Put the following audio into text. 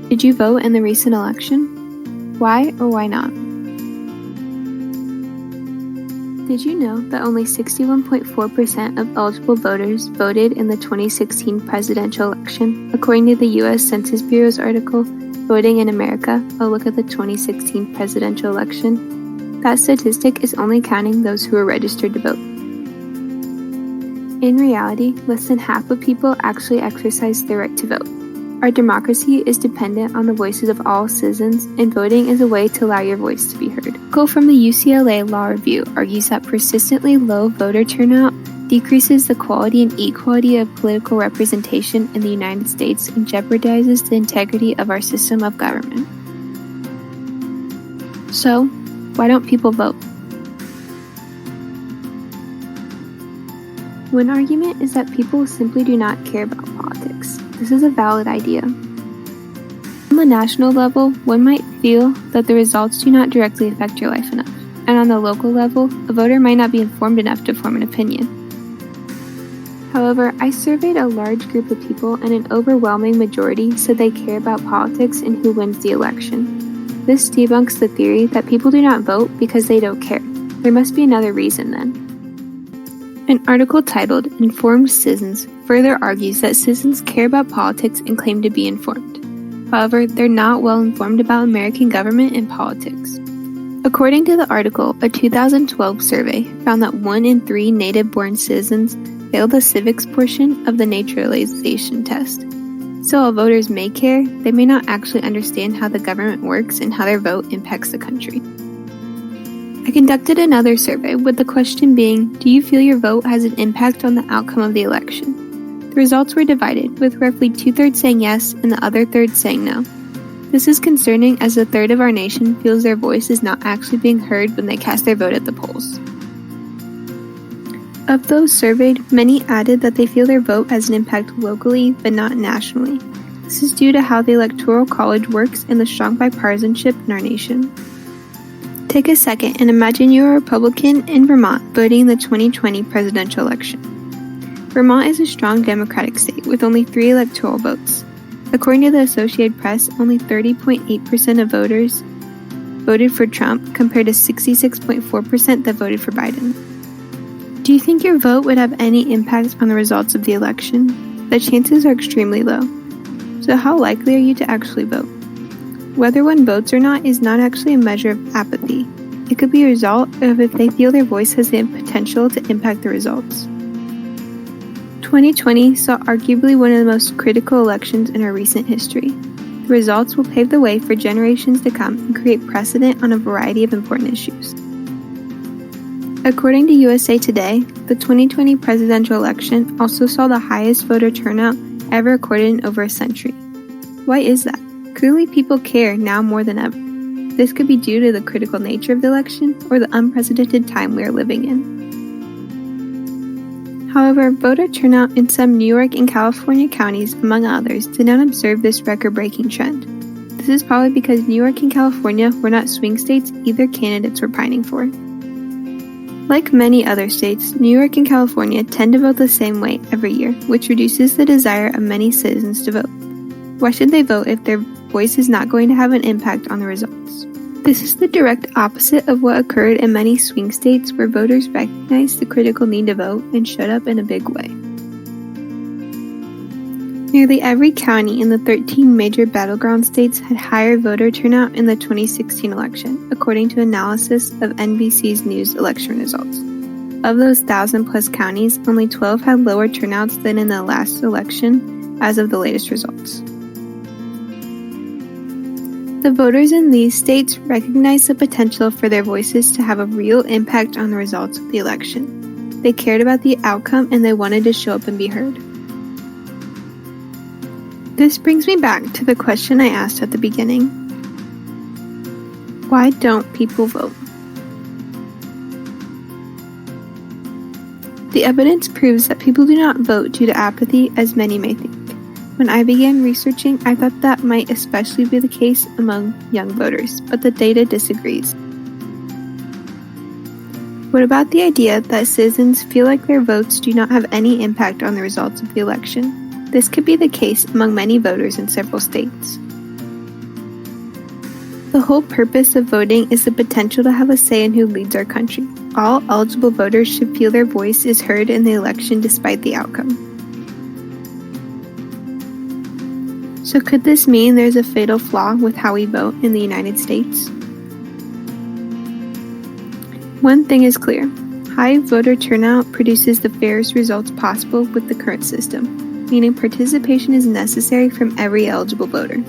Did you vote in the recent election? Why or why not? Did you know that only 61.4% of eligible voters voted in the 2016 presidential election, according to the U.S. Census Bureau's article, Voting in America, a look at the 2016 presidential election? That statistic is only counting those who are registered to vote. In reality, less than half of people actually exercise their right to vote. Our democracy is dependent on the voices of all citizens, and voting is a way to allow your voice to be heard. An article from the UCLA Law Review argues that persistently low voter turnout decreases the quality and equality of political representation in the United States and jeopardizes the integrity of our system of government. So, why don't people vote? One argument is that people simply do not care about politics. This is a valid idea. On the national level, one might feel that the results do not directly affect your life enough, and on the local level, a voter might not be informed enough to form an opinion. However, I surveyed a large group of people, and an overwhelming majority said they care about politics and who wins the election. This debunks the theory that people do not vote because they don't care. There must be another reason then. An article titled Informed Citizens further argues that citizens care about politics and claim to be informed. However, they're not well informed about American government and politics. According to the article, a 2012 survey found that 1 in 3 native-born citizens failed the civics portion of the naturalization test. So while voters may care, they may not actually understand how the government works and how their vote impacts the country. I conducted another survey with the question being, do you feel your vote has an impact on the outcome of the election? The results were divided, with roughly 2/3 saying yes and the other third saying no. This is concerning as a third of our nation feels their voice is not actually being heard when they cast their vote at the polls. Of those surveyed, many added that they feel their vote has an impact locally but not nationally. This is due to how the Electoral College works and the strong bipartisanship in our nation. Take a second and imagine you are a Republican in Vermont voting in the 2020 presidential election. Vermont is a strong Democratic state with only 3 electoral votes. According to the Associated Press, only 30.8% of voters voted for Trump compared to 66.4% that voted for Biden. Do you think your vote would have any impact on the results of the election? The chances are extremely low. So how likely are you to actually vote? Whether one votes or not is not actually a measure of apathy. It could be a result of if they feel their voice has the potential to impact the results. 2020 saw arguably one of the most critical elections in our recent history. The results will pave the way for generations to come and create precedent on a variety of important issues. According to USA Today, the 2020 presidential election also saw the highest voter turnout ever recorded in over a century. Why is that? Clearly, people care now more than ever. This could be due to the critical nature of the election or the unprecedented time we are living in. However, voter turnout in some New York and California counties, among others, did not observe this record-breaking trend. This is probably because New York and California were not swing states either candidates were pining for. Like many other states, New York and California tend to vote the same way every year, which reduces the desire of many citizens to vote. Why should they vote if their voice is not going to have an impact on the results? This is the direct opposite of what occurred in many swing states where voters recognized the critical need to vote and showed up in a big way. Nearly every county in the 13 major battleground states had higher voter turnout in the 2016 election, according to analysis of NBC's News election results. Of those 1,000-plus counties, only 12 had lower turnouts than in the last election, as of the latest results. The voters in these states recognized the potential for their voices to have a real impact on the results of the election. They cared about the outcome and they wanted to show up and be heard. This brings me back to the question I asked at the beginning. Why don't people vote? The evidence proves that people do not vote due to apathy, as many may think. When I began researching, I thought that might especially be the case among young voters, but the data disagrees. What about the idea that citizens feel like their votes do not have any impact on the results of the election? This could be the case among many voters in several states. The whole purpose of voting is the potential to have a say in who leads our country. All eligible voters should feel their voice is heard in the election despite the outcome. So could this mean there's a fatal flaw with how we vote in the United States? One thing is clear. High voter turnout produces the fairest results possible with the current system, meaning participation is necessary from every eligible voter.